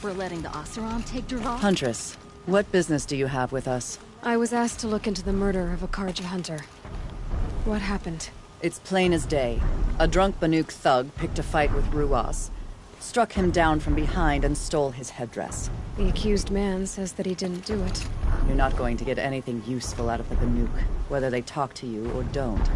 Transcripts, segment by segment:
for letting the Oseram take Dervahl? Huntress, what business do you have with us? I was asked to look into the murder of a Karja hunter. What happened? It's plain as day. A drunk Banuk thug picked a fight with Ruas, struck him down from behind and stole his headdress. The accused man says that he didn't do it. You're not going to get anything useful out of the Banuk, whether they talk to you or don't.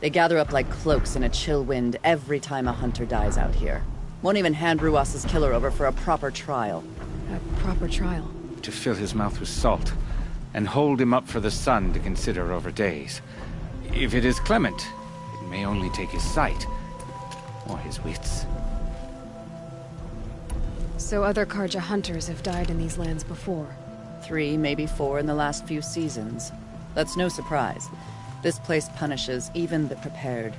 They gather up like cloaks in a chill wind every time a hunter dies out here. Won't even hand Ruas's killer over for a proper trial. A proper trial? To fill his mouth with salt, and hold him up for the sun to consider over days. If it is clement, it may only take his sight, or his wits. So other Karja hunters have died in these lands before? 3, maybe 4 in the last few seasons. That's no surprise. This place punishes even the prepared,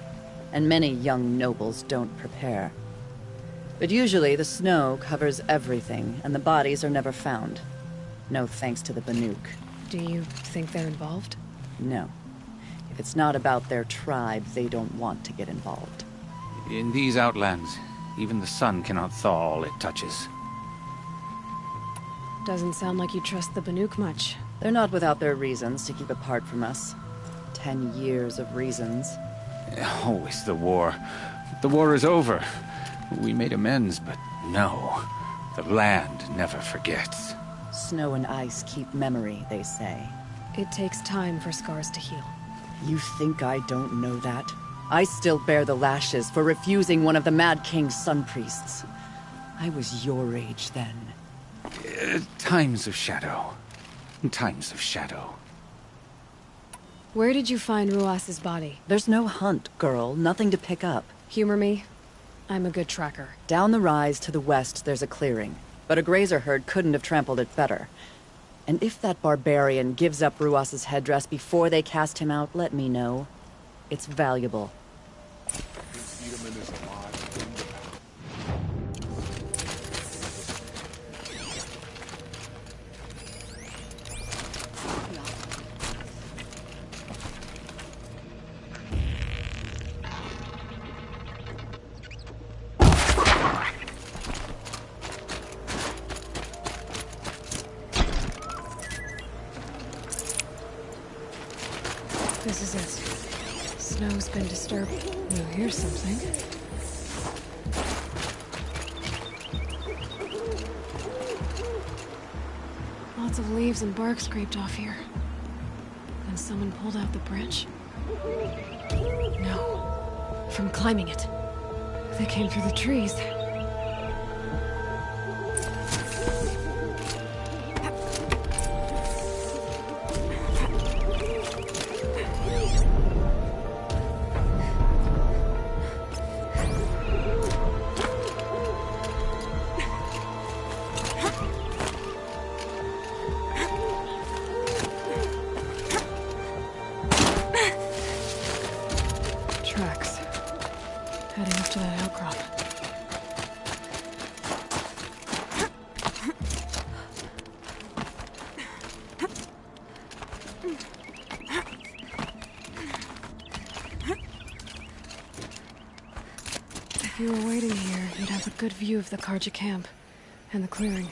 and many young nobles don't prepare. But usually the snow covers everything, and the bodies are never found. No thanks to the Banuk. Do you think they're involved? No. If it's not about their tribe, they don't want to get involved. In these outlands, even the sun cannot thaw all it touches. Doesn't sound like you trust the Banuk much. They're not without their reasons to keep apart from us. 10 years of reasons. Always the war. The war is over. We made amends, but no. The land never forgets. Snow and ice keep memory, they say. It takes time for scars to heal. You think I don't know that? I still bear the lashes for refusing one of the Mad King's sun priests. I was your age then. Times of shadow. Times of shadow. Where did you find Ruas's body? There's no hunt, girl. Nothing to pick up. Humor me. I'm a good tracker. Down the rise to the west, there's a clearing. But a grazer herd couldn't have trampled it better. And if that barbarian gives up Ruas's headdress before they cast him out, let me know. It's valuable. This is it. Snow's been disturbed. Oh, here's something. Lots of leaves and bark scraped off here. And someone pulled out the branch? No. From climbing it. They came through the trees. Tracks. Heading up to that outcrop. If you were waiting here, you'd have a good view of the Karja camp and the clearing.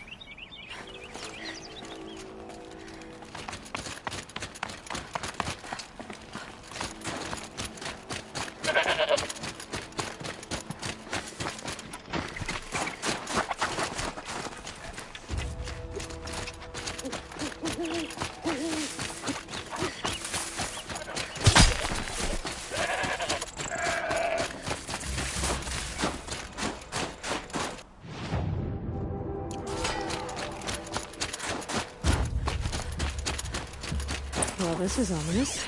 Well, this is ominous.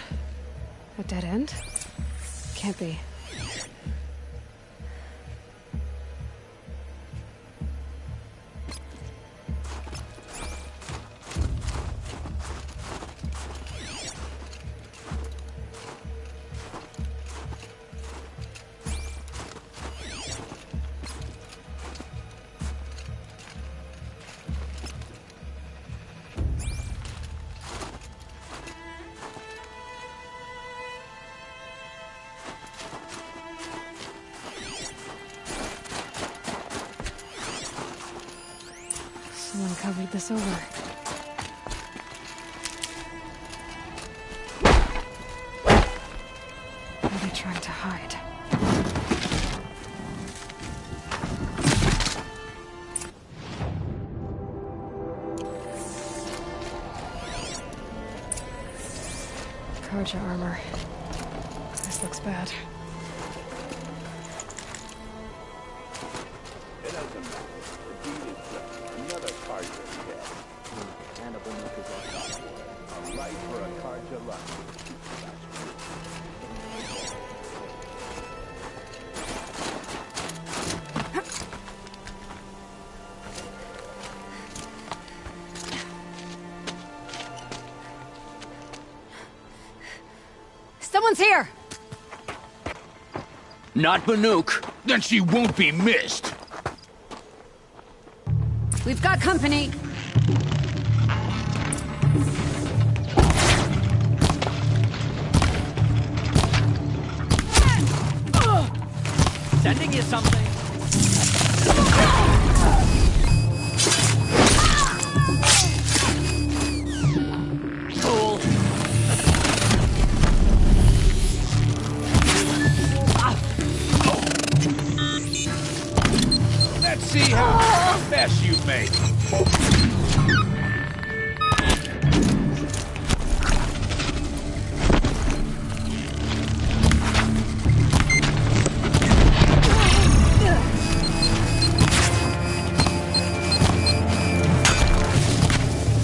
A dead end? Can't be. carried this over. What are they trying to hide? Karja armor. This looks bad. It doesn't matter. The deed is done. Another Karja is dead. Hannibal Nook is our top war. A life for a Karja life. Someone's here! Not Banuk. Then she won't be missed. We've got company. Sending you something. Cool. Let's see how mess you make.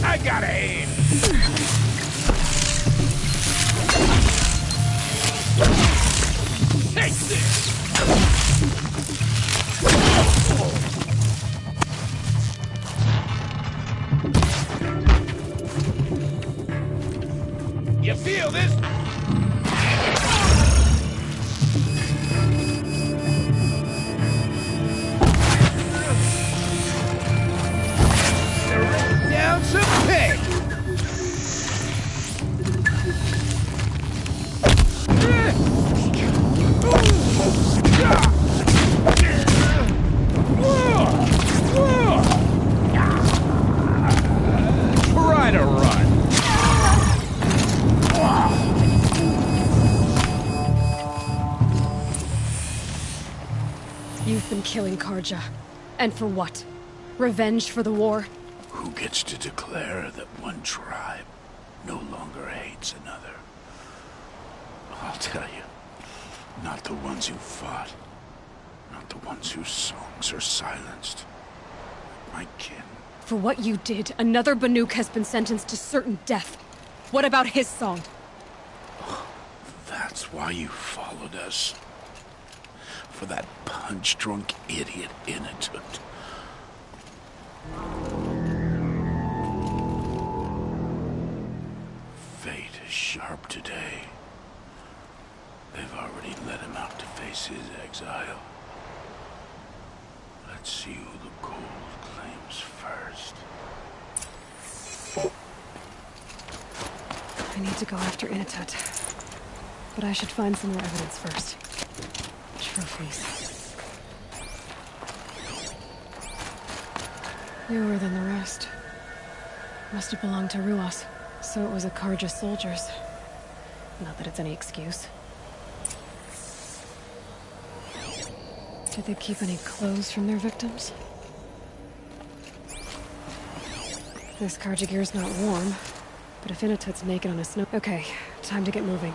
I gotta aim. Take this. You feel this? They're down some pig. Try to run. You've been killing Karja. And for what? Revenge for the war? Who gets to declare that one tribe no longer hates another? I'll tell you, not the ones who fought, not the ones whose songs are silenced. My kin. For what you did, another Banuk has been sentenced to certain death. What about his song? That's why you followed us. For that punch-drunk idiot Inatut. Fate is sharp today. They've already let him out to face his exile. Let's see who the gold claims first. I need to go after Inatut. But I should find some more evidence first. Trophies. Newer than the rest. Must have belonged to Ruas. So it was a Karja soldiers. Not that it's any excuse. Did they keep any clothes from their victims? This Karja gear's not warm, but if Inatut's naked on a snow... Okay, time to get moving.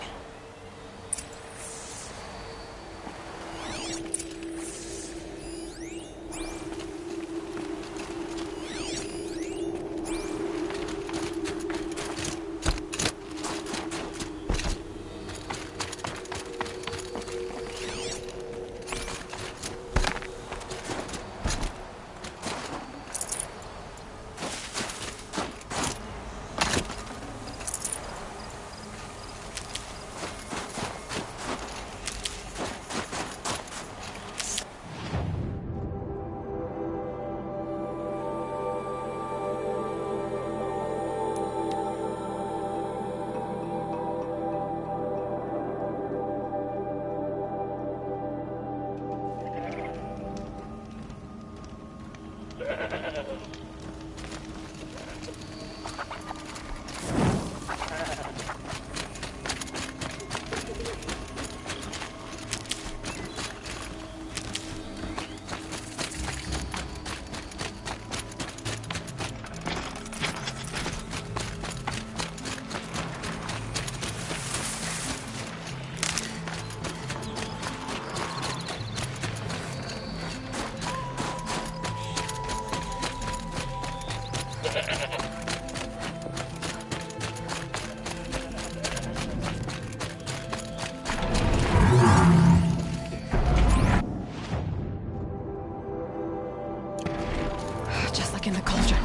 Just like in the cauldron.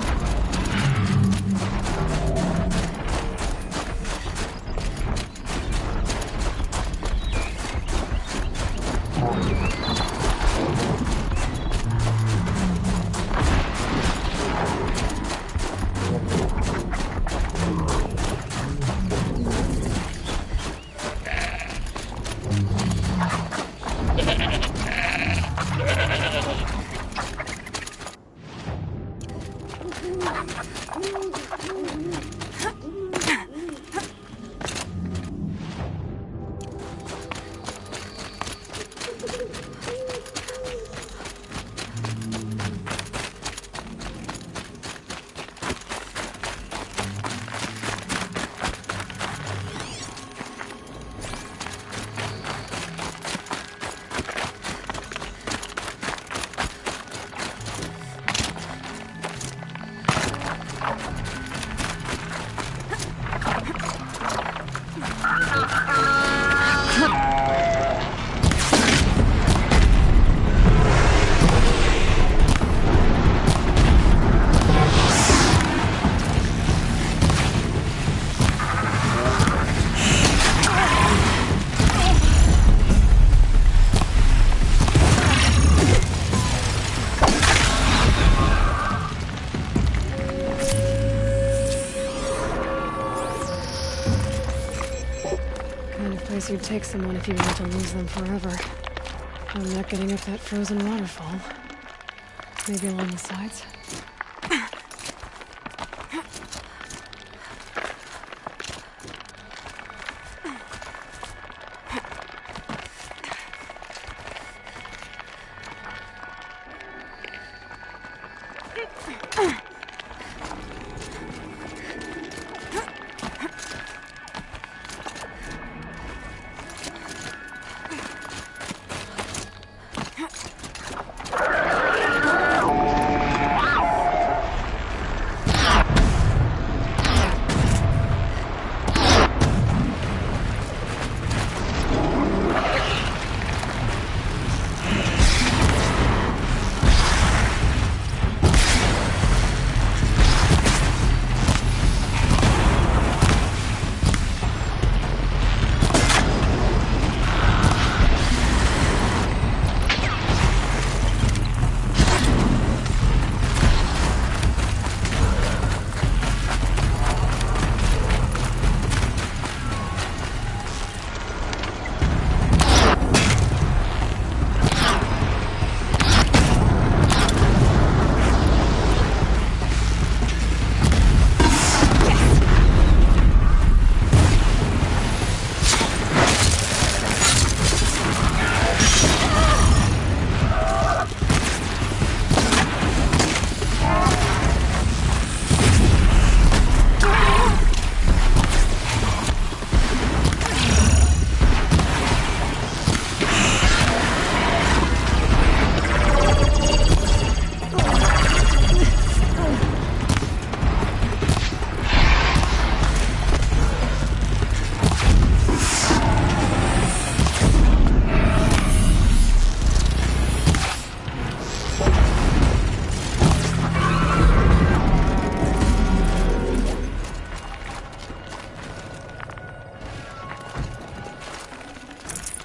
You'd take someone if you wanted to lose them forever. I'm not getting up that frozen waterfall. Maybe along the sides?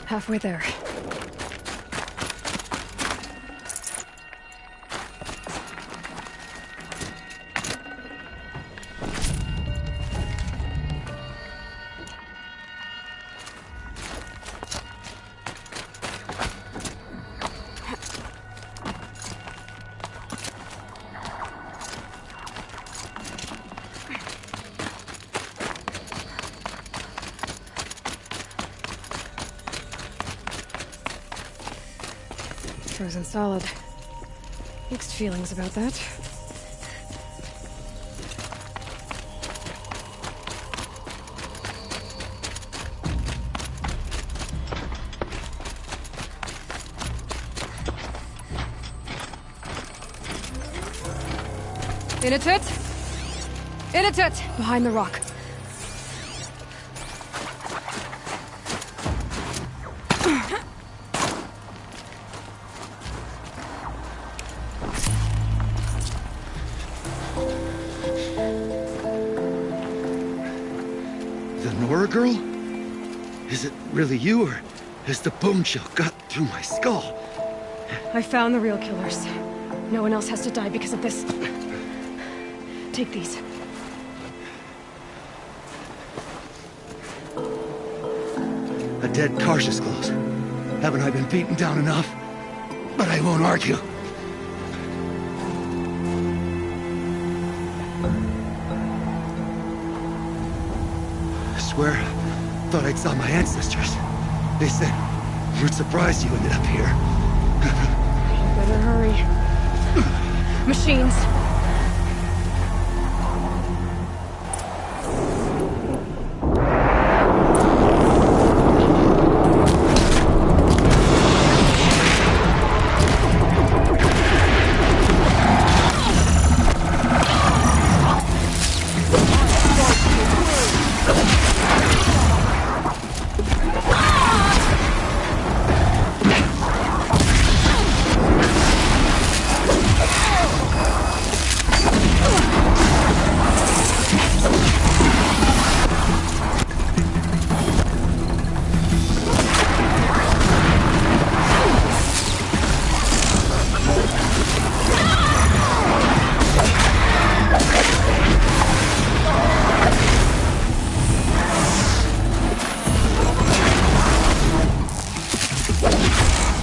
Halfway there. Frozen solid. Mixed feelings about that. In a tit? Initet! Behind the rock. The Nora girl? Is it really you, or has the bone shell got through my skull? I found the real killers. No one else has to die because of this. Take these. A dead Karsh's close. Haven't I been beaten down enough? But I won't argue. I swear, thought I saw my ancestors. They said, we're surprised you ended up here. Better hurry. Machines.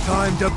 Time to...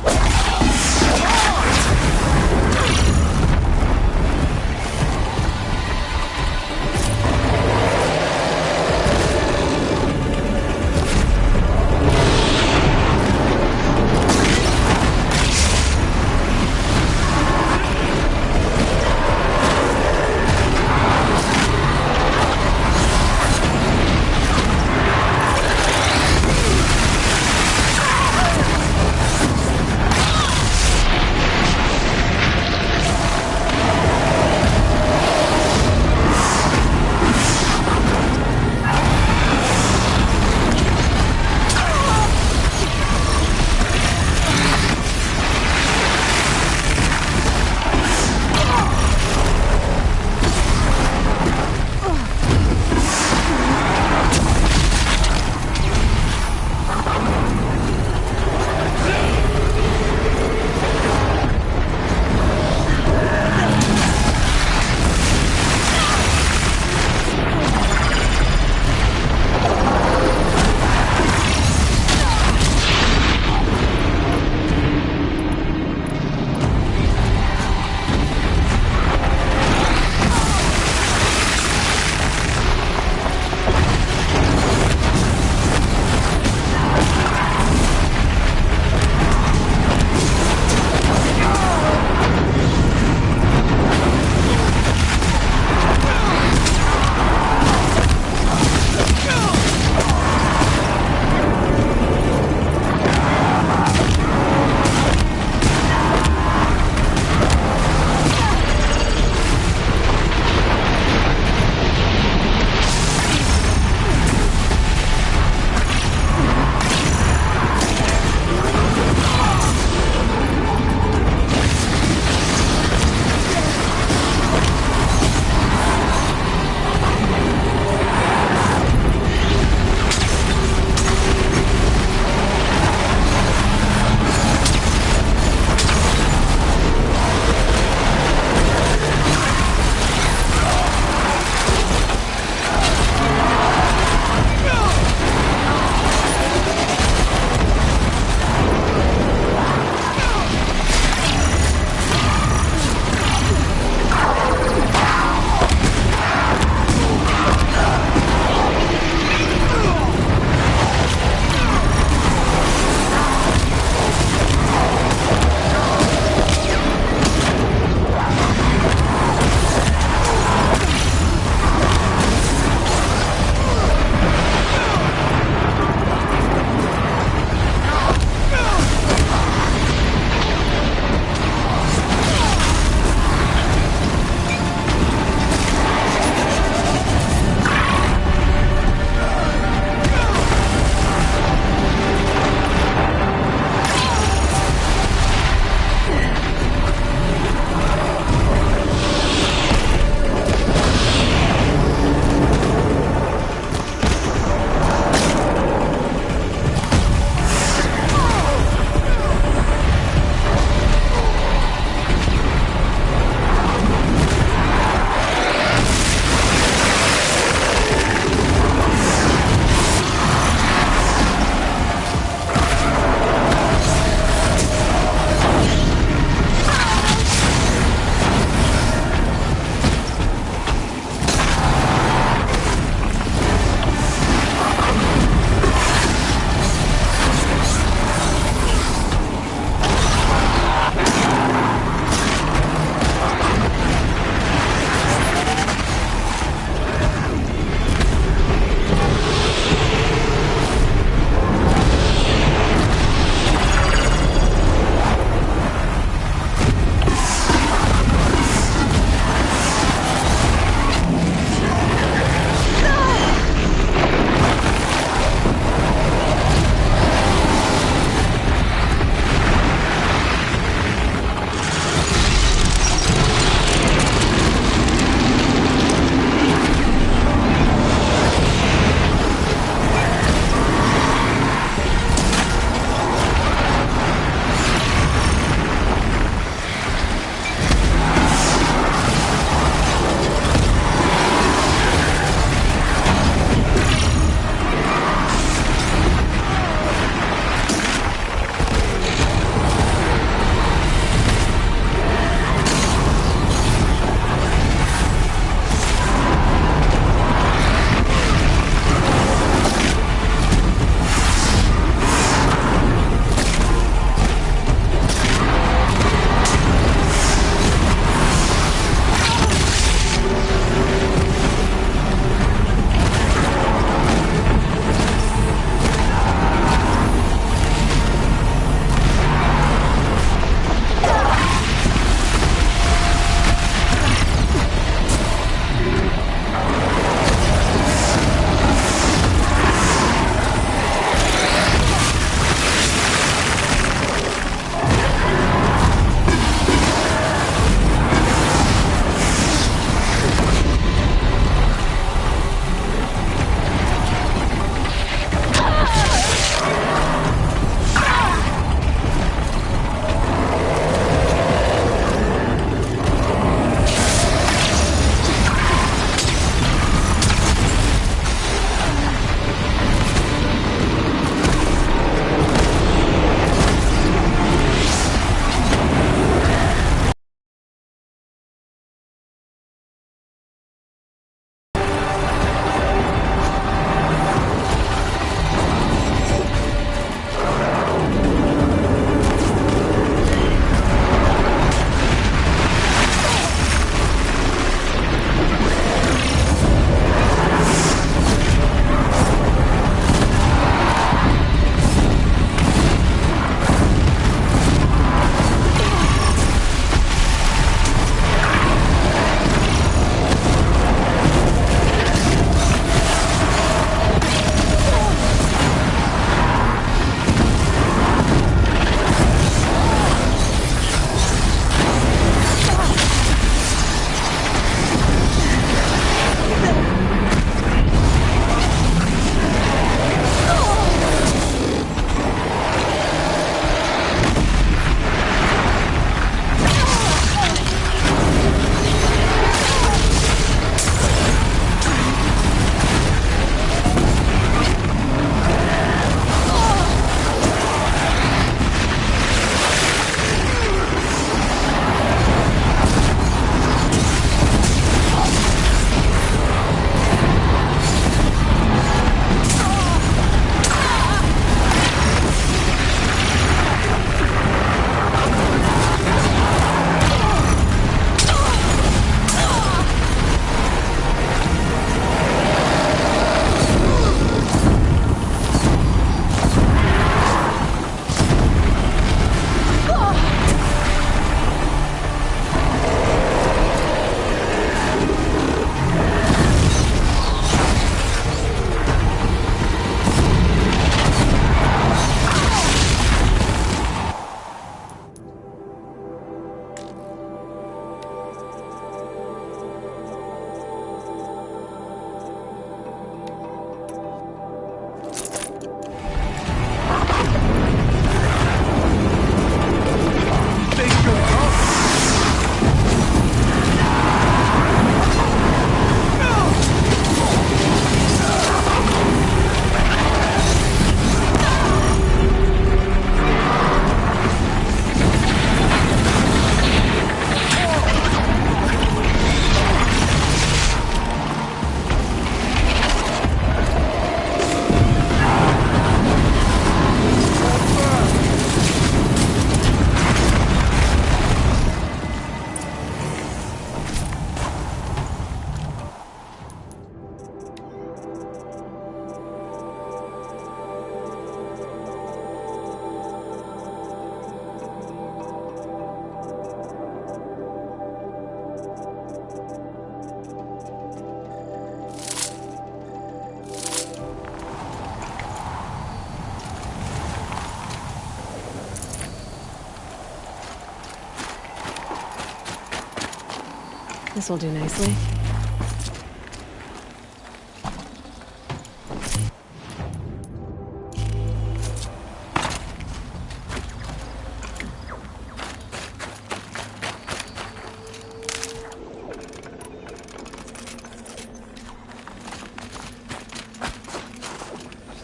This'll do nicely.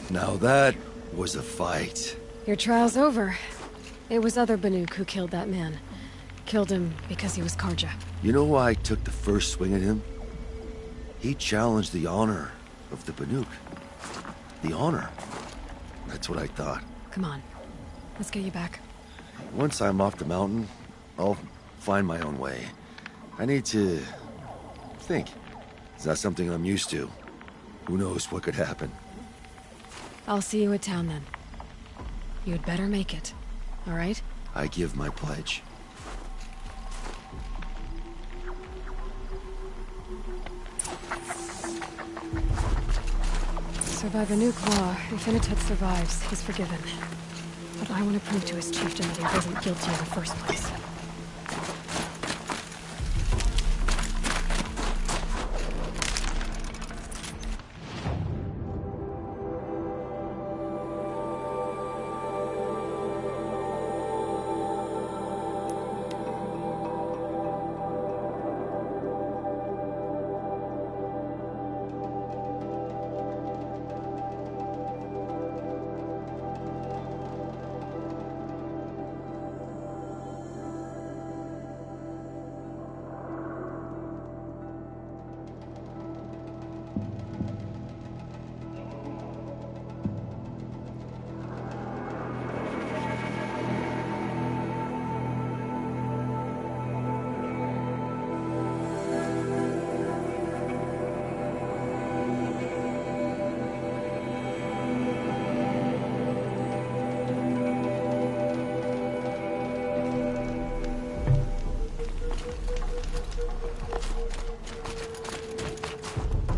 Now that was a fight. Your trial's over. It was other Banuk who killed that man. Killed him because he was Karja. You know why I took the first swing at him? He challenged the honor of the Banuk. The honor. That's what I thought. Come on. Let's get you back. Once I'm off the mountain, I'll find my own way. I need to think. It's not something I'm used to. Who knows what could happen. I'll see you at town then. You'd better make it. All right? I give my pledge. So by Banuk law, if Initet survives, he's forgiven. But I want to prove to his chieftain that he wasn't guilty in the first place.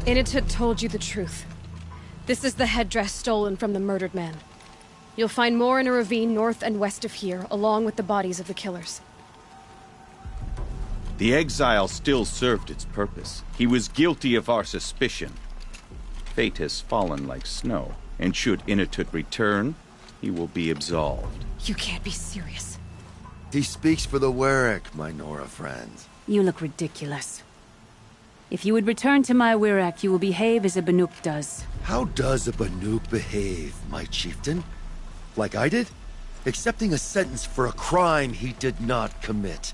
Initet told you the truth. This is the headdress stolen from the murdered man. You'll find more in a ravine north and west of here, along with the bodies of the killers. The exile still served its purpose. He was guilty of our suspicion. Fate has fallen like snow, and should Initet return, he will be absolved. You can't be serious. He speaks for the Warwick, my Nora friend. You look ridiculous. If you would return to my Wirak, you will behave as a Banuk does. How does a Banuk behave, my chieftain? Like I did? Accepting a sentence for a crime he did not commit.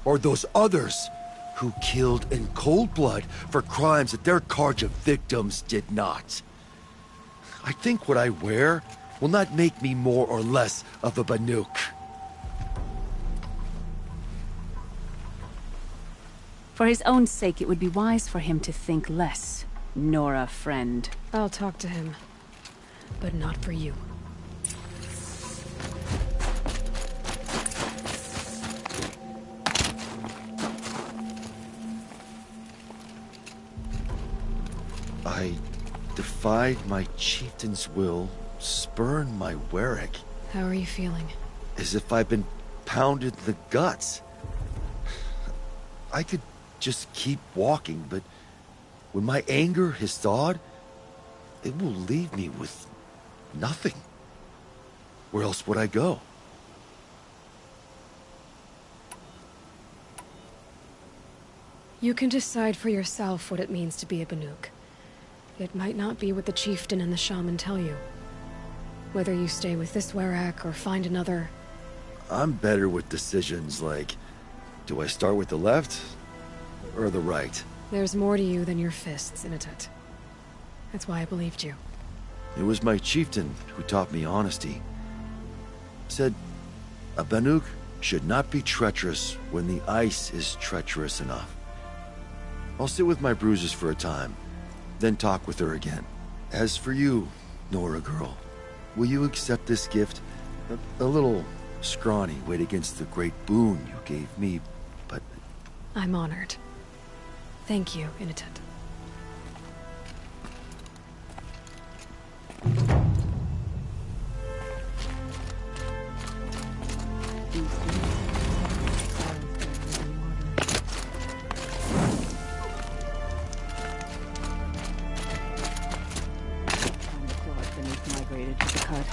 Or those others who killed in cold blood for crimes that their Karja victims did not. I think what I wear will not make me more or less of a Banuk. For his own sake, it would be wise for him to think less. Nora, friend. I'll talk to him. But not for you. I defied my chieftain's will, spurned my Warwick. How are you feeling? As if I've been pounded in the guts. I could just keep walking, but when my anger has thawed, it will leave me with nothing. Where else would I go? You can decide for yourself what it means to be a Banuk. It might not be what the chieftain and the shaman tell you. Whether you stay with this Warwick or find another... I'm better with decisions like, do I start with the left or the right? There's more to you than your fists, Initet. That's why I believed you. It was my chieftain who taught me honesty. Said, a Banuk should not be treacherous when the ice is treacherous enough. I'll sit with my bruises for a time, then talk with her again. As for you, Nora girl, will you accept this gift? A little scrawny weighed against the great boon you gave me, but... I'm honored. Thank you, Initet. decorated for the cut.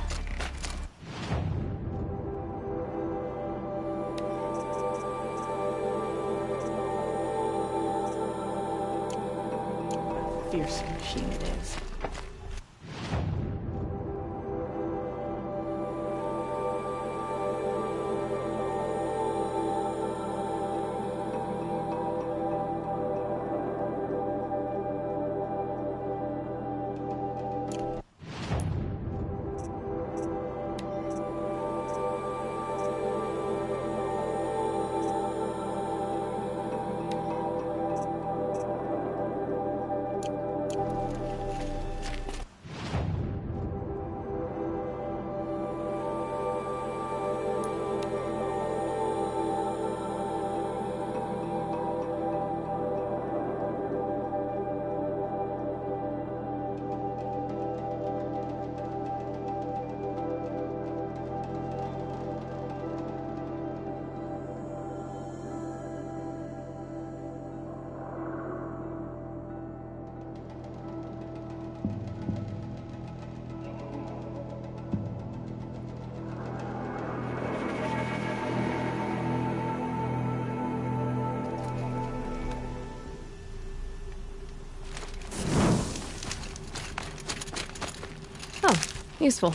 A fierce machine it is. Useful.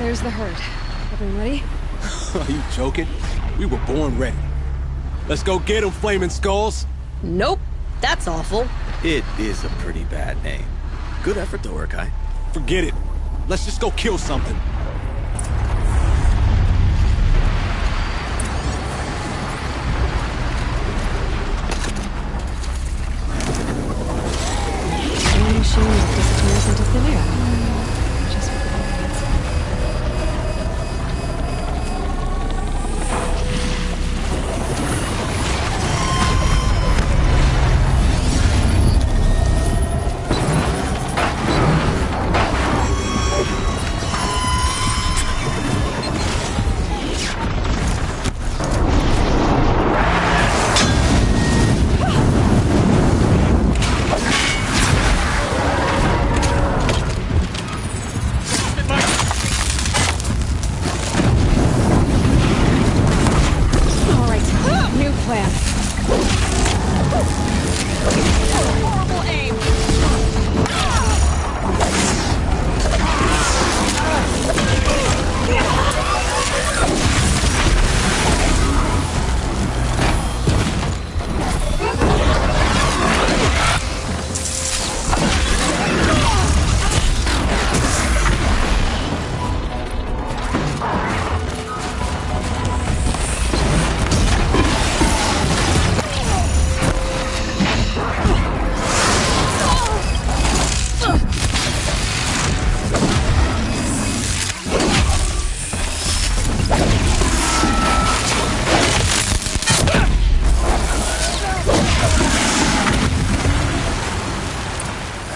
There's the herd. Everyone ready? Are you joking? We were born ready. Let's go get them, Flaming Skulls! Nope. That's awful. It is a pretty bad name. Good effort though, Urkai. Forget it. Let's just go kill something. Any machine that disappears into thin air. Just what the ball needs.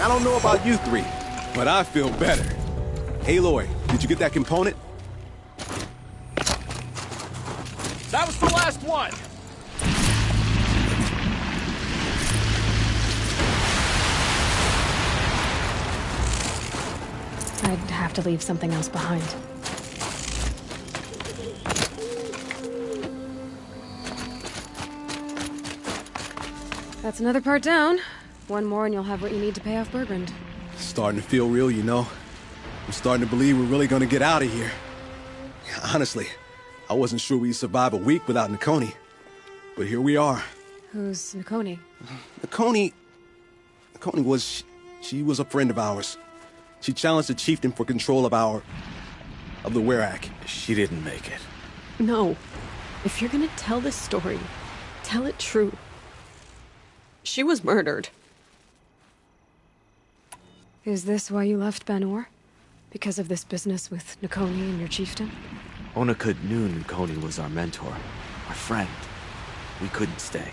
I don't know about you three, but I feel better. Hey, Aloy, did you get that component? That was the last one! I'd have to leave something else behind. That's another part down. One more and you'll have what you need to pay off Bergrand. Starting to feel real, you know. I'm starting to believe we're really gonna get out of here. Honestly, I wasn't sure we'd survive a week without Nakoni. But here we are. Who's Nakoni? Nakoni she was a friend of ours. She challenged the chieftain for control of the Werak. She didn't make it. No. If you're gonna tell this story, tell it true. She was murdered. Is this why you left Banor? Because of this business with Nakoni and your chieftain? Onakut knew Nakoni was our mentor, our friend. We couldn't stay.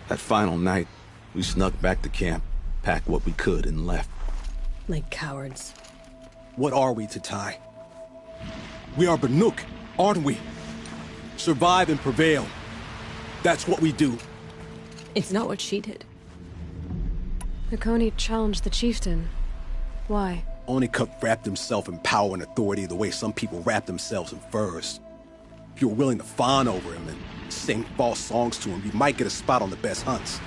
That final night, we snuck back to camp, packed what we could, and left. Like cowards. What are we to Tai? We are Banuk, aren't we? Survive and prevail. That's what we do. It's not what she did. Nakoni challenged the chieftain. Why? Onakut wrapped himself in power and authority the way some people wrap themselves in furs. If you were willing to fawn over him and sing false songs to him, you might get a spot on the best hunts.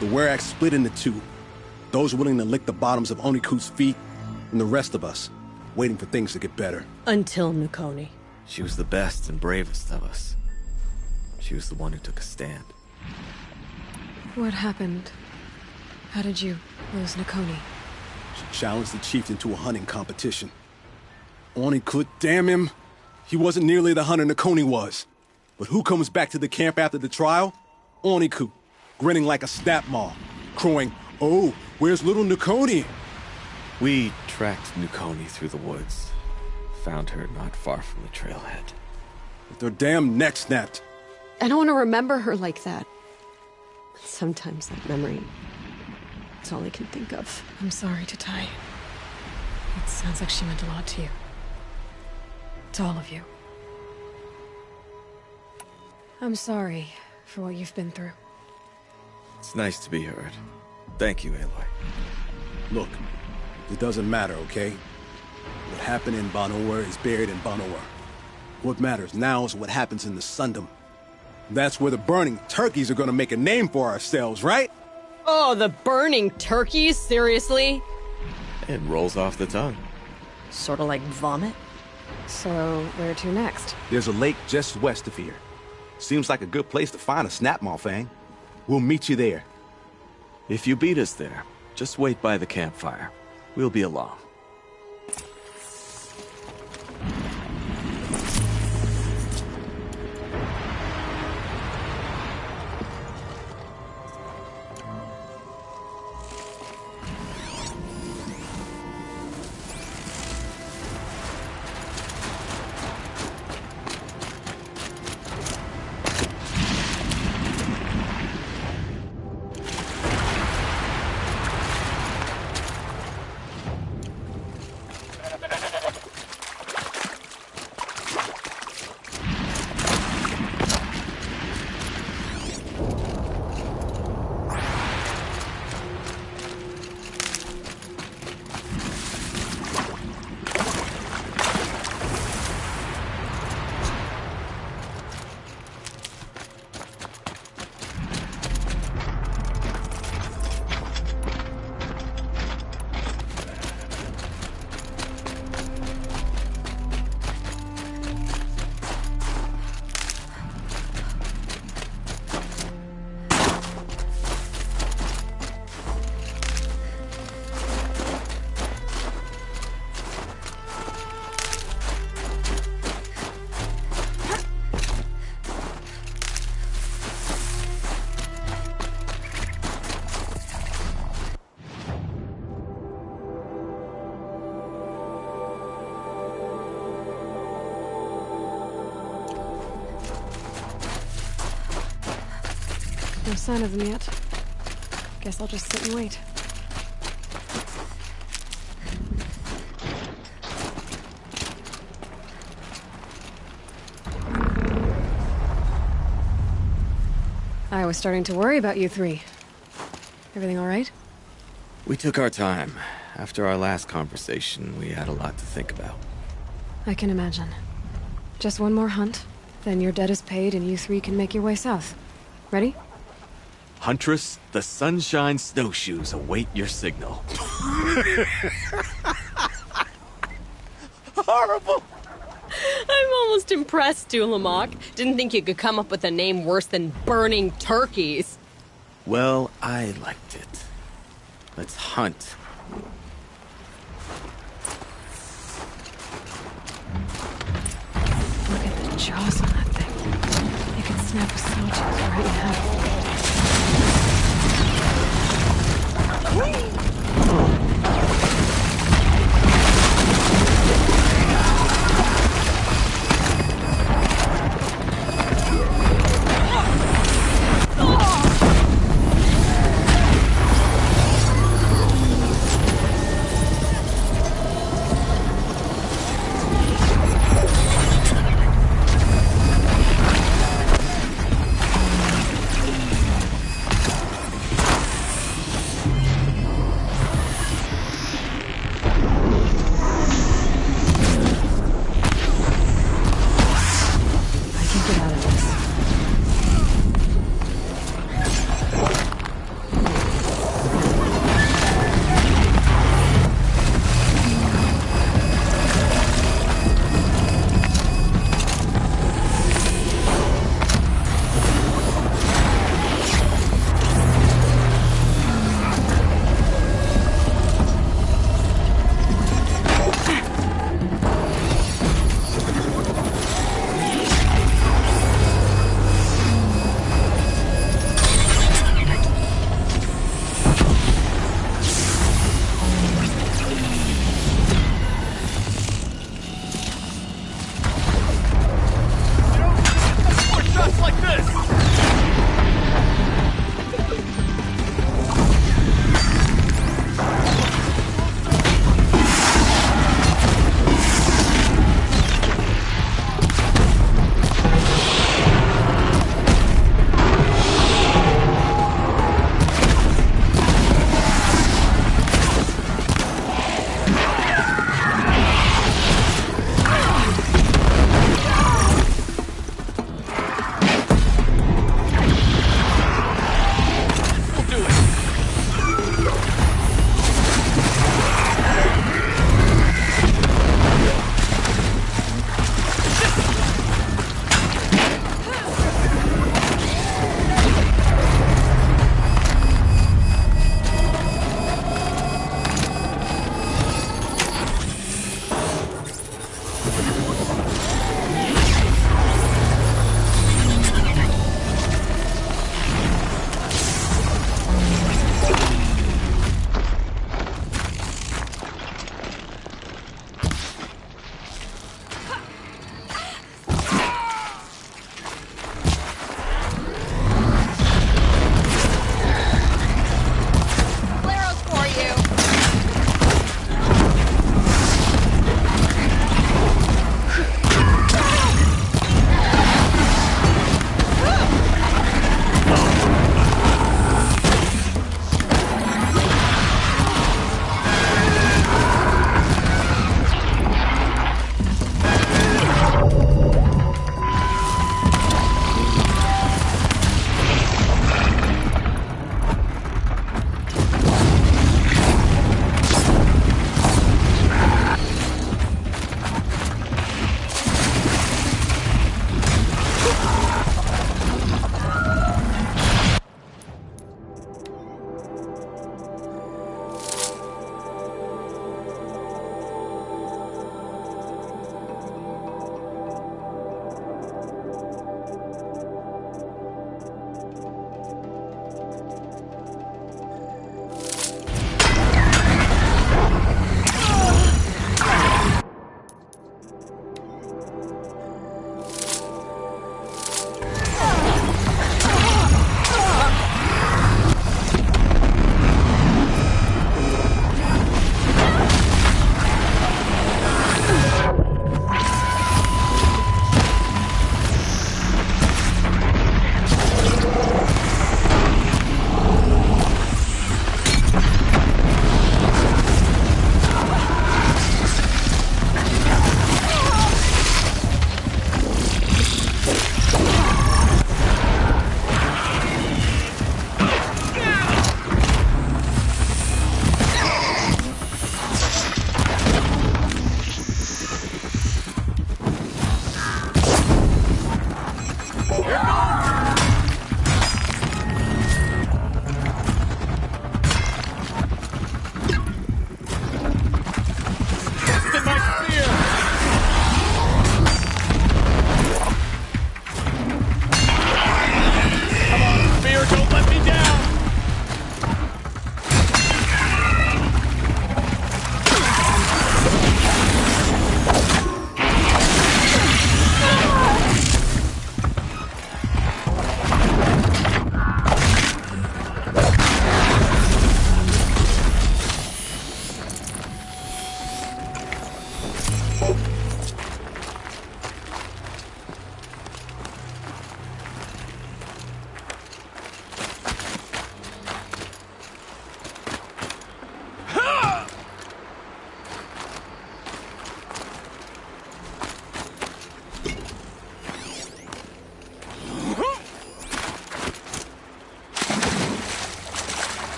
The Werak split into two. Those willing to lick the bottoms of Onakut's feet, and the rest of us, waiting for things to get better. Until Nakoni. She was the best and bravest of us. She was the one who took a stand. What happened? How did you lose Nakoni? She challenged the chieftain to a hunting competition. Onakut, damn him, he wasn't nearly the hunter Nakoni was. But who comes back to the camp after the trial? Onakut, grinning like a snap maw, crowing, "Oh, where's little Nakoni?" We tracked Nakoni through the woods. Found her not far from the trailhead. With their damn neck snapped. I don't want to remember her like that. Sometimes that memory, it's all I can think of. I'm sorry to Tai. It sounds like she meant a lot to you. To all of you. I'm sorry for what you've been through. It's nice to be heard. Thank you, Aloy. Look, it doesn't matter, okay? What happened in Banor is buried in Banor. What matters now is what happens in the Sundom. That's where the burning turkeys are gonna make a name for ourselves, right? Oh, the burning turkeys? Seriously? It rolls off the tongue. Sort of like vomit? So, where to next? There's a lake just west of here. Seems like a good place to find a snapmaw fang. We'll meet you there. If you beat us there, just wait by the campfire. We'll be along. No sign of them yet. Guess I'll just sit and wait. I was starting to worry about you three. Everything all right? We took our time. After our last conversation, we had a lot to think about. I can imagine. Just one more hunt, then your debt is paid and you three can make your way south. Ready? Huntress, the Sunshine Snowshoes await your signal. Horrible! I'm almost impressed, Dulamok. Didn't think you could come up with a name worse than burning turkeys. Well, I liked it. Let's hunt. Look at the jaws on that thing. They could snap a sawtooth right in half.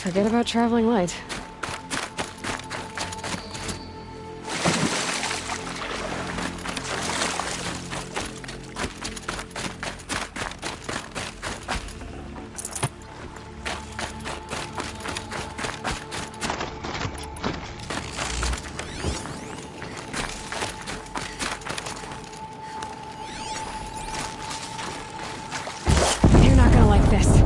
Forget about traveling light. You're not gonna like this.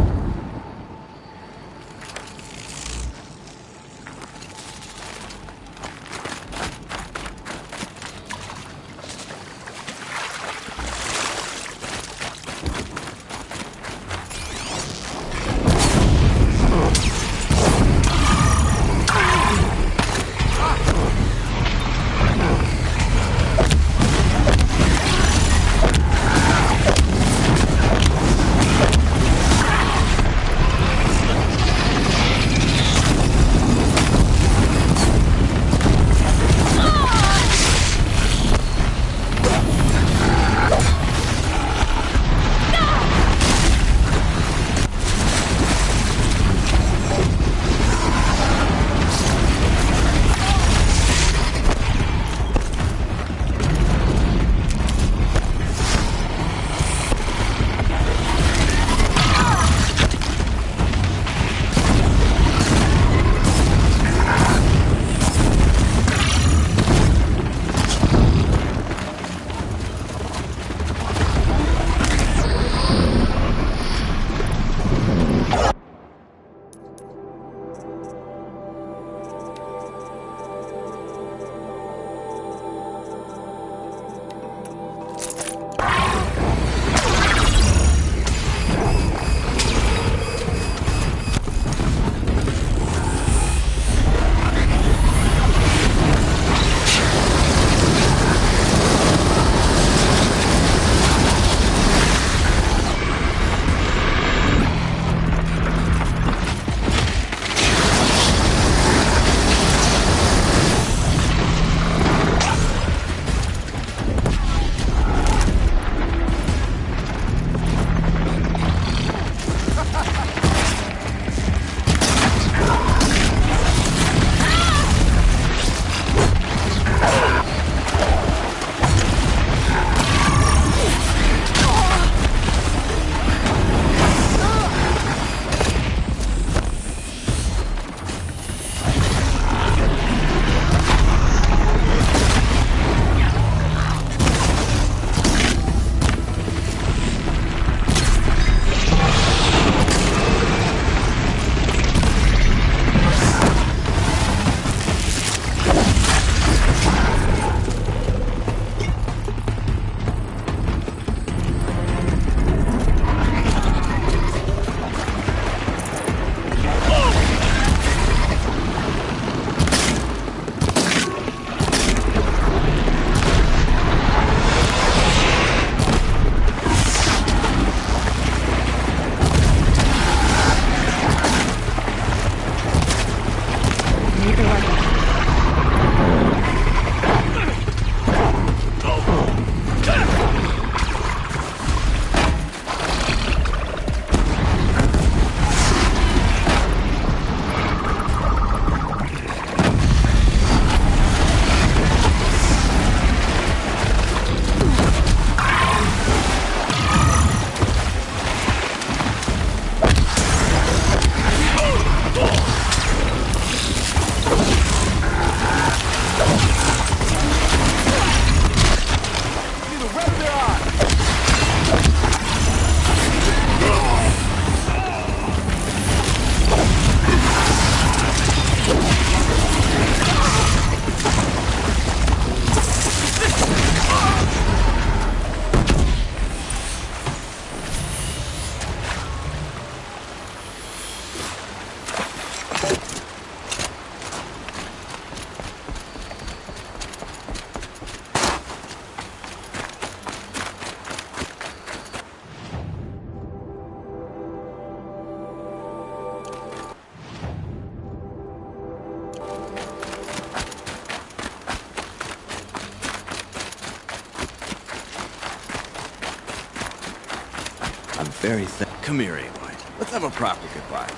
I'm very thankful. Come here, Aloy. Let's have a proper goodbye.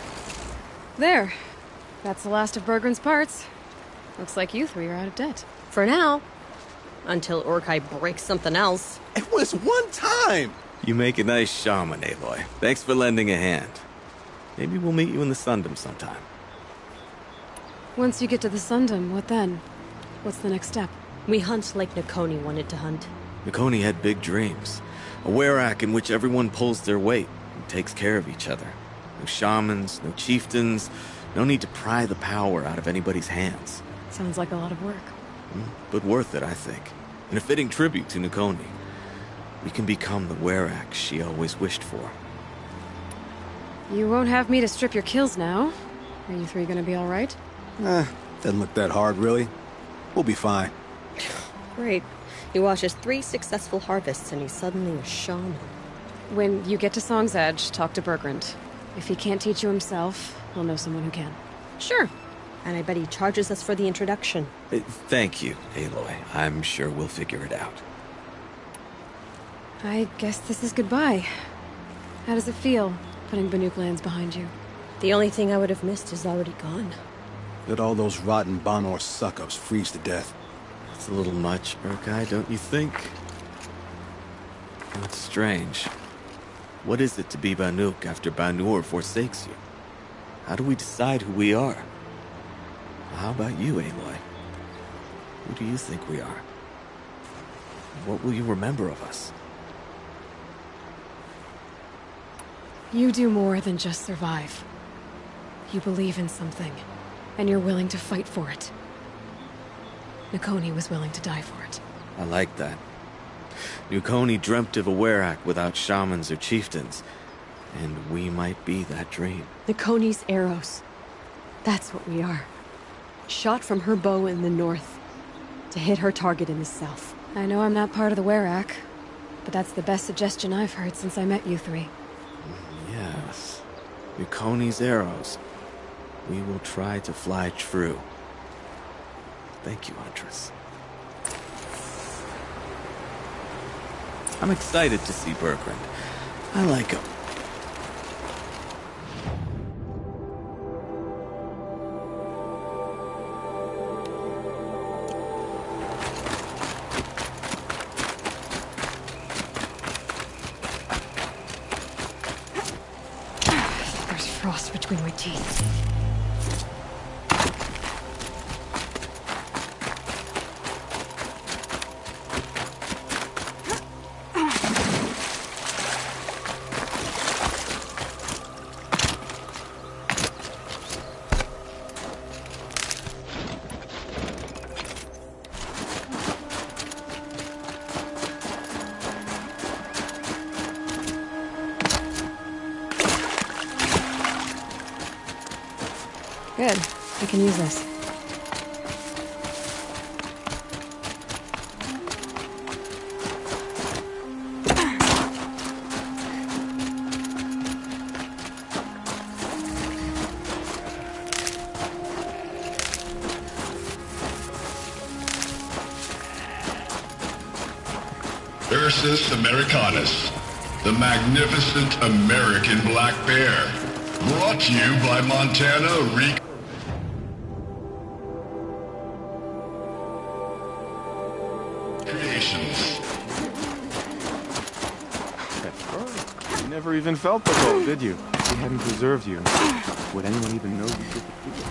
There. That's the last of Bergren's parts. Looks like you three are out of debt. For now. Until Orkai breaks something else. It was one time! You make a nice shaman, Aloy. Thanks for lending a hand. Maybe we'll meet you in the Sundom sometime. Once you get to the Sundom, what then? What's the next step? We hunt like Nakoni wanted to hunt. Nakoni had big dreams. A werak in which everyone pulls their weight and takes care of each other. No shamans, no chieftains, no need to pry the power out of anybody's hands. Sounds like a lot of work. But worth it, I think. And a fitting tribute to Nakoni. We can become the werak she always wished for. You won't have me to strip your kills now. Are you three gonna be alright? Doesn't look that hard, really. We'll be fine. Great. He watches 3 successful harvests and he's suddenly a shaman. When you get to Song's Edge, talk to Bergrand. If he can't teach you himself, he'll know someone who can. Sure. And I bet he charges us for the introduction. Thank you, Aloy. I'm sure we'll figure it out. I guess this is goodbye. How does it feel, putting Banuk lands behind you? The only thing I would have missed is already gone. Let all those rotten Banor suck-ups freeze to death. It's a little much, Urkai, don't you think? It's strange. What is it to be Banuk after Banur forsakes you? How do we decide who we are? How about you, Aloy? Who do you think we are? What will you remember of us? You do more than just survive. You believe in something, and you're willing to fight for it. Nakoni was willing to die for it. I like that. Nakoni dreamt of a werak without shamans or chieftains, and we might be that dream. Nakoni's arrows. That's what we are. Shot from her bow in the north, to hit her target in the south. I know I'm not part of the werak, but that's the best suggestion I've heard since I met you three. Yes. Nakoni's arrows. We will try to fly true. Thank you, Huntress. I'm excited to see Bergrand. I like him. There's frost between my teeth. Good. I can use this. Ursus Americanus, the magnificent American black bear. Brought to you by Montana Recreations. That's right. You never even felt the bow, did you? If we hadn't preserved you, would anyone even know you did the deed?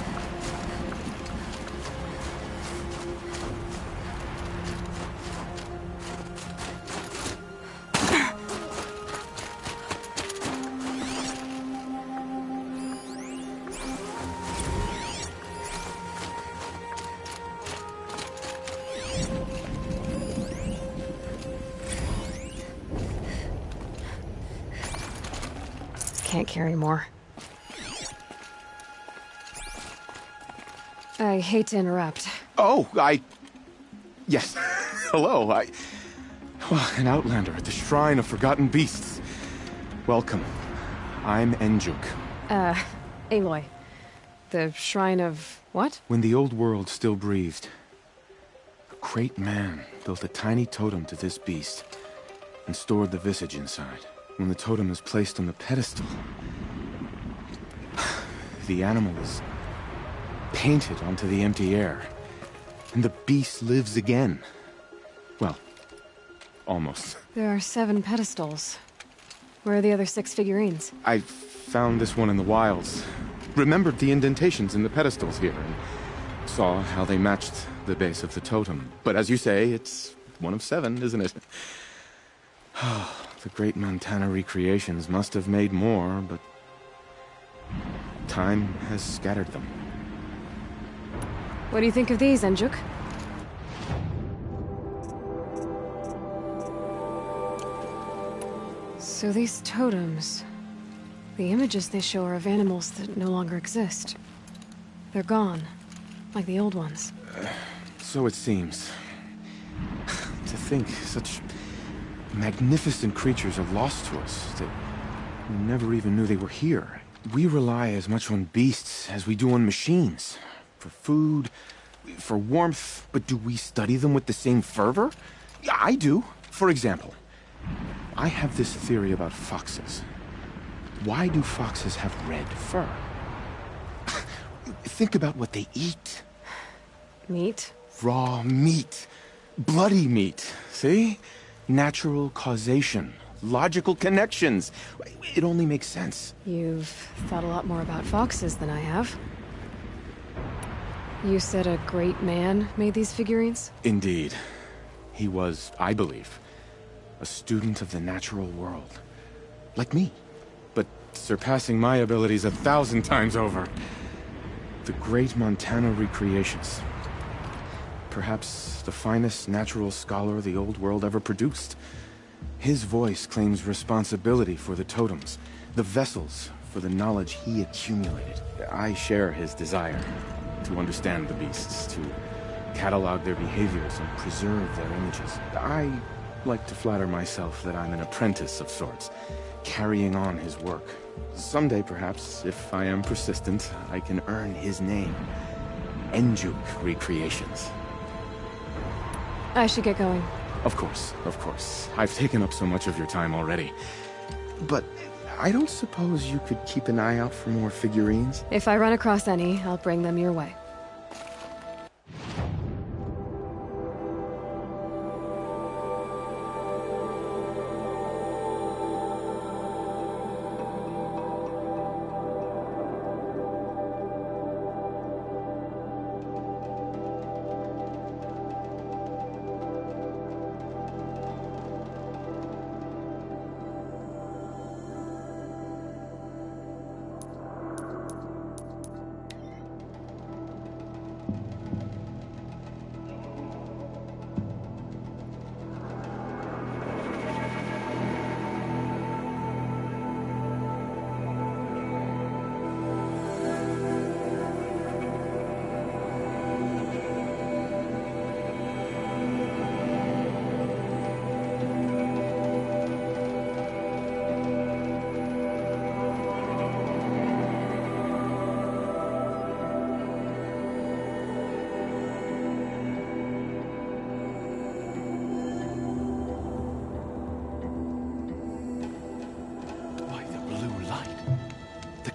Can't carry more. I hate to interrupt. Oh, yes. Hello, well, an outlander at the Shrine of Forgotten Beasts. Welcome. I'm Enjuk. Aloy. The Shrine of what? When the old world still breathed, a great man built a tiny totem to this beast and stored the visage inside. When the totem is placed on the pedestal, the animal is painted onto the empty air. And the beast lives again. Well, almost. There are 7 pedestals. Where are the other 6 figurines? I found this one in the wilds. Remembered the indentations in the pedestals here, and saw how they matched the base of the totem. But as you say, it's one of 7, isn't it? The great Montana recreations must have made more, but time has scattered them. What do you think of these, Enjuk? So these totems... the images they show are of animals that no longer exist. They're gone, like the old ones. So it seems. To think such magnificent creatures are lost to us, that we never even knew they were here. We rely as much on beasts as we do on machines. For food, for warmth, but do we study them with the same fervor? I do. For example, I have this theory about foxes. Why do foxes have red fur? Think about what they eat. Meat? Raw meat. Bloody meat. See? Natural causation. Logical connections. It only makes sense. You've thought a lot more about foxes than I have. You said a great man made these figurines? Indeed. He was, I believe, a student of the natural world. Like me. But surpassing my abilities 1,000 times over. The great Montana recreations. Perhaps the finest natural scholar the old world ever produced. His voice claims responsibility for the totems, the vessels for the knowledge he accumulated. I share his desire to understand the beasts, to catalog their behaviors and preserve their images. I like to flatter myself that I'm an apprentice of sorts, carrying on his work. Someday, perhaps, if I am persistent, I can earn his name. Enjuk Recreations. I should get going. Of course, of course. I've taken up so much of your time already. But I don't suppose you could keep an eye out for more figurines? If I run across any, I'll bring them your way.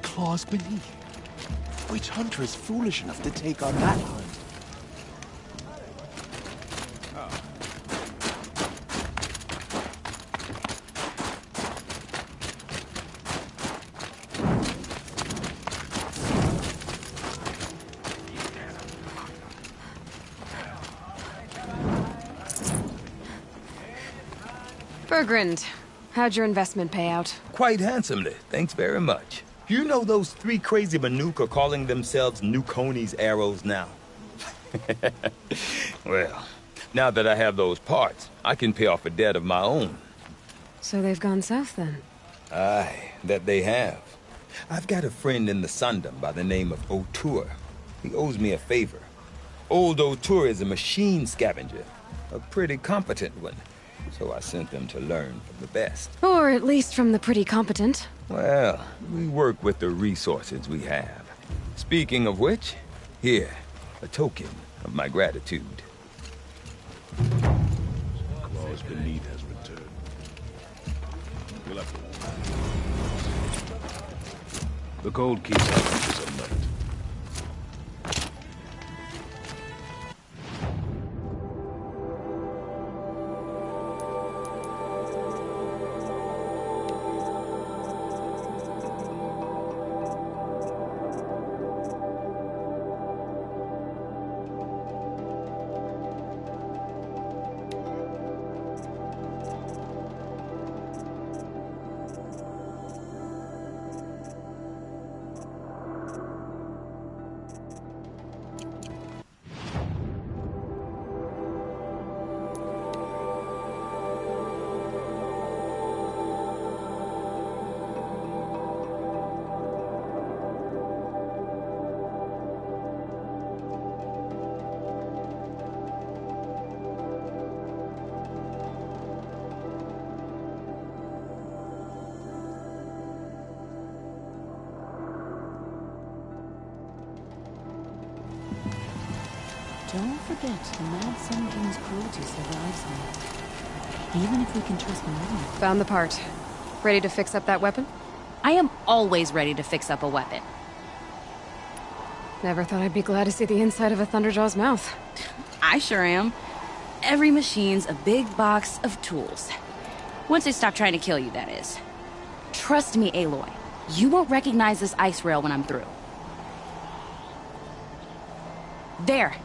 Claws beneath. Which hunter is foolish enough to take on that hunt? Bergrand, how'd your investment pay out? Quite handsomely, thanks very much. You know those 3 crazy Banuk are calling themselves Nukoni's arrows now? Well, now that I have those parts, I can pay off a debt of my own. So they've gone south then? Aye, that they have. I've got a friend in the Sundom by the name of O'Toole. He owes me a favor. Old O'Toole is a machine scavenger, a pretty competent one. So I sent them to learn from the best. Or at least from the pretty competent. Well, we work with the resources we have. Speaking of which, here, a token of my gratitude. Claws beneath has returned. You'll have to... The gold keeps up. Select. Don't forget, the Mad Sun King's cruelty survives me. Even if we can trust Millennium. Found the part. Ready to fix up that weapon? I am always ready to fix up a weapon. Never thought I'd be glad to see the inside of a Thunderjaw's mouth. I sure am. Every machine's a big box of tools. Once they stop trying to kill you, that is. Trust me, Aloy. You won't recognize this ice rail when I'm through. There.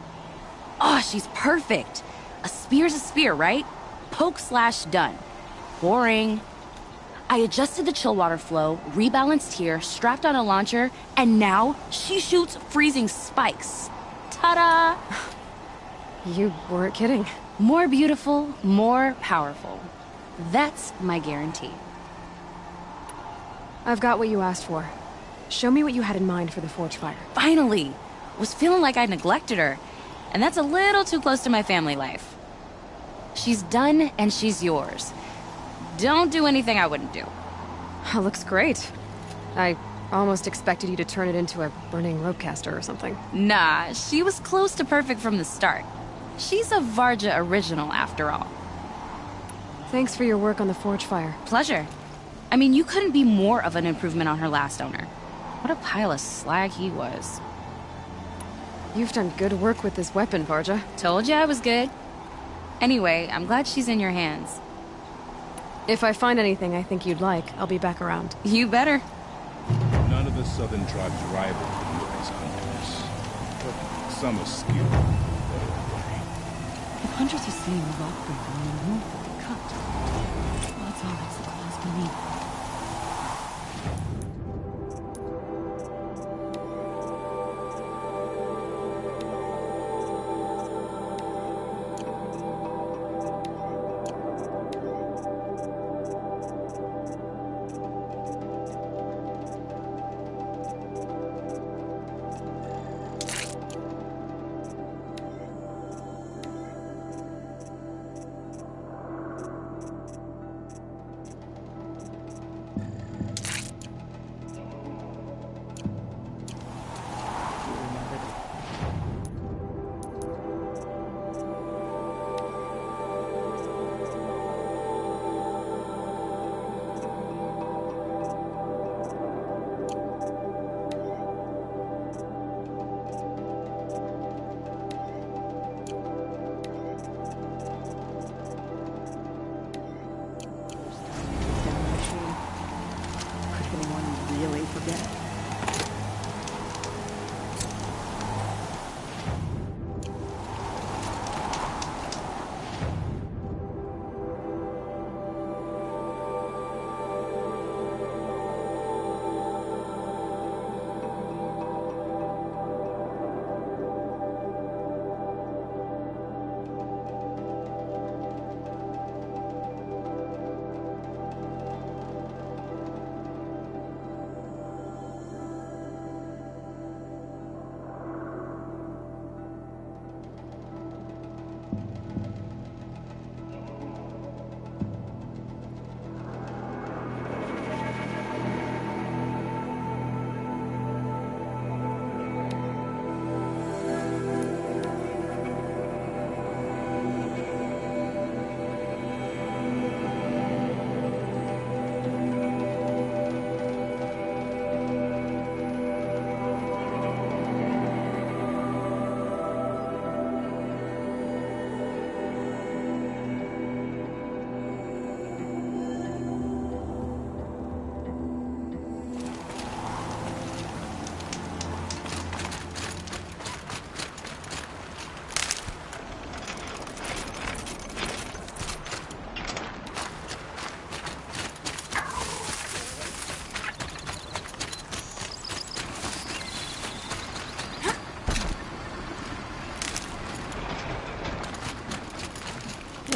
Oh, she's perfect. A spear's a spear, right? Poke slash done. Boring. I adjusted the chill water flow, rebalanced here, strapped on a launcher, and now she shoots freezing spikes. Ta-da! You weren't kidding. More beautiful, more powerful. That's my guarantee. I've got what you asked for. Show me what you had in mind for the forge fire. Finally! Was feeling like I neglected her, and that's a little too close to my family life. She's done, and she's yours. Don't do anything I wouldn't do. Looks great. I almost expected you to turn it into a burning ropecaster or something. Nah, she was close to perfect from the start. She's a Varja original, after all. Thanks for your work on the forge fire. Pleasure. I mean, you couldn't be more of an improvement on her last owner. What a pile of slag he was. You've done good work with this weapon, Varja. Told you I was good. Anyway, I'm glad she's in your hands. If I find anything I think you'd like, I'll be back around. You better. None of the southern tribes rival you as hunters, but some are skilled. If hunters are seeing the rockbreaker in the north of the cut, odds are it's the claws beneath.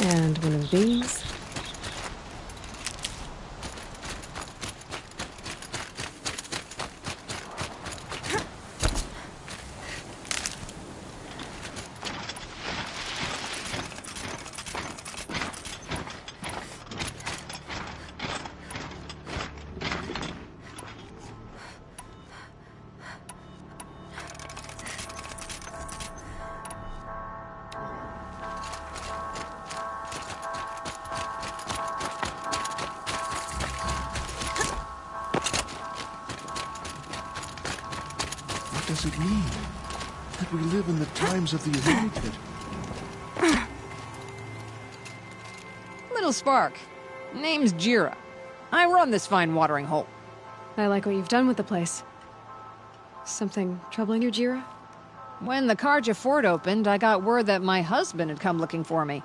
And one of these. does it mean? That we live in the times of the Anointed? Little Spark. Name's Jira. I run this fine watering hole. I like what you've done with the place. Something troubling you, Jira? When the Karja fort opened, I got word that my husband had come looking for me.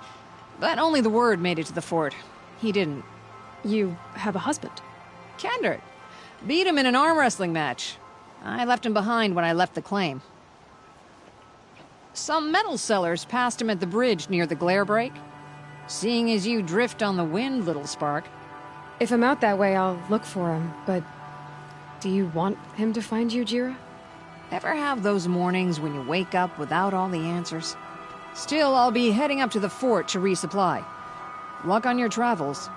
But only the word made it to the fort. He didn't. You have a husband? Kendrick. Beat him in an arm wrestling match. I left him behind when I left the claim. Some metal sellers passed him at the bridge near the glare break. Seeing as you drift on the wind, Little Spark. If I'm out that way, I'll look for him, but... do you want him to find you, Jira? Ever have those mornings when you wake up without all the answers? Still, I'll be heading up to the fort to resupply. Luck on your travels.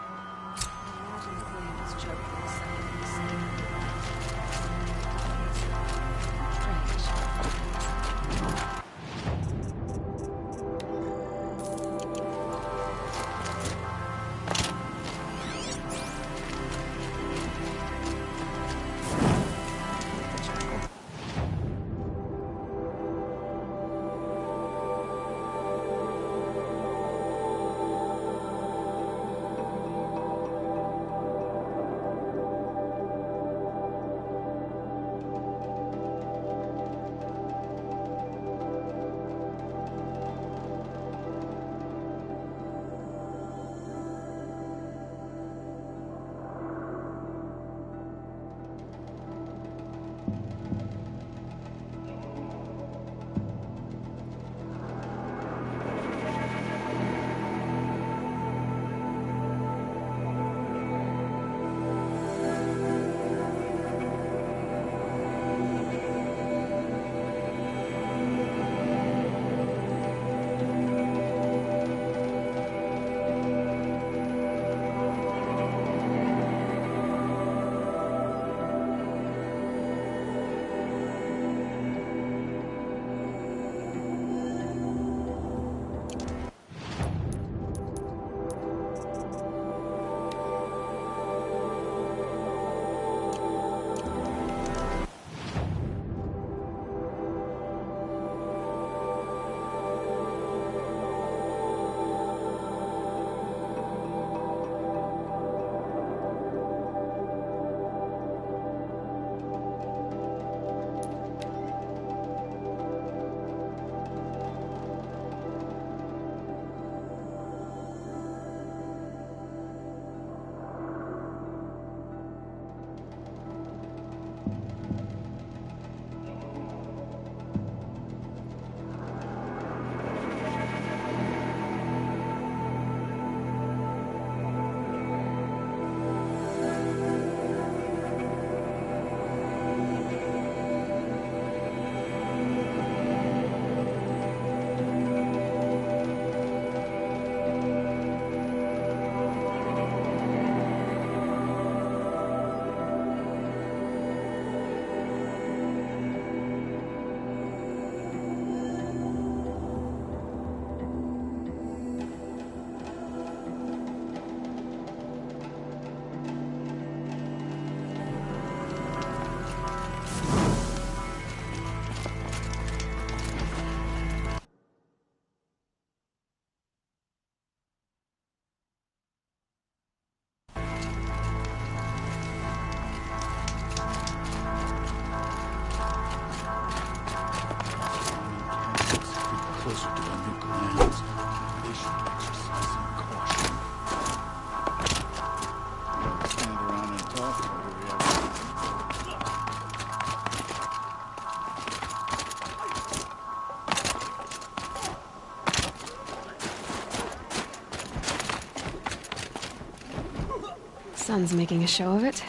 Sun's making a show of it.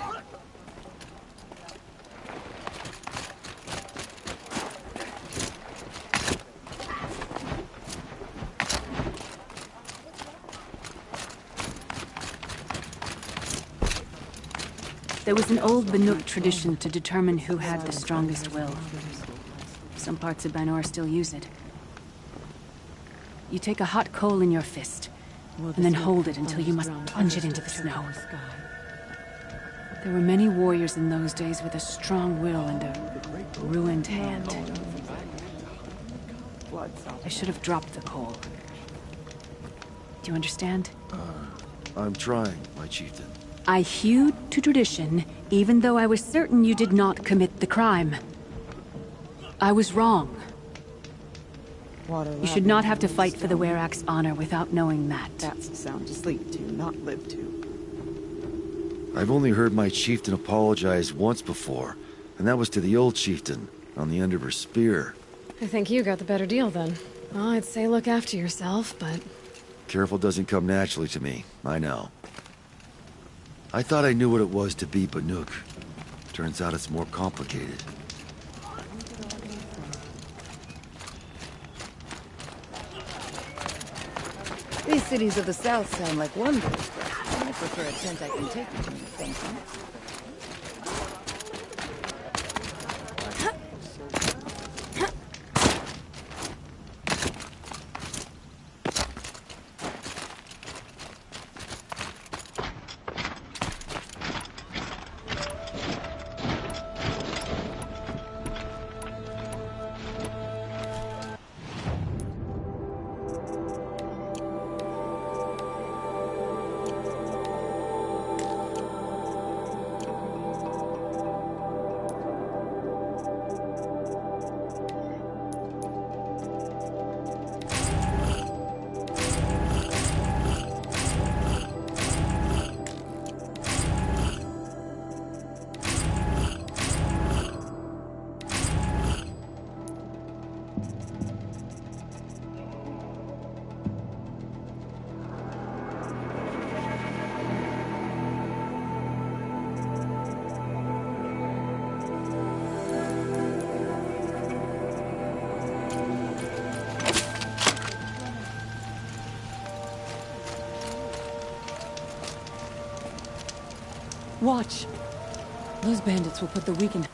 There was an old Banuk tradition to determine who had the strongest will. Some parts of Banor still use it. You take a hot coal in your fist, and then hold it until you must plunge it into the snow. There were many warriors in those days with a strong will and a ruined hand. I should have dropped the coal. Do you understand? I'm trying, my chieftain. I hewed to tradition, even though I was certain you did not commit the crime. I was wrong. You should not have to fight for the Werak's honor without knowing that. That's a sound to sleep to, not live to. I've only heard my chieftain apologize once before, and that was to the old chieftain, on the end of her spear. I think you got the better deal then. Well, I'd say look after yourself, but... Careful doesn't come naturally to me, I know. I thought I knew what it was to be Banuk. Turns out it's more complicated. These cities of the south sound like wonders, but I prefer a tent I can take with me, thank you. Watch. Those bandits will put the weakened...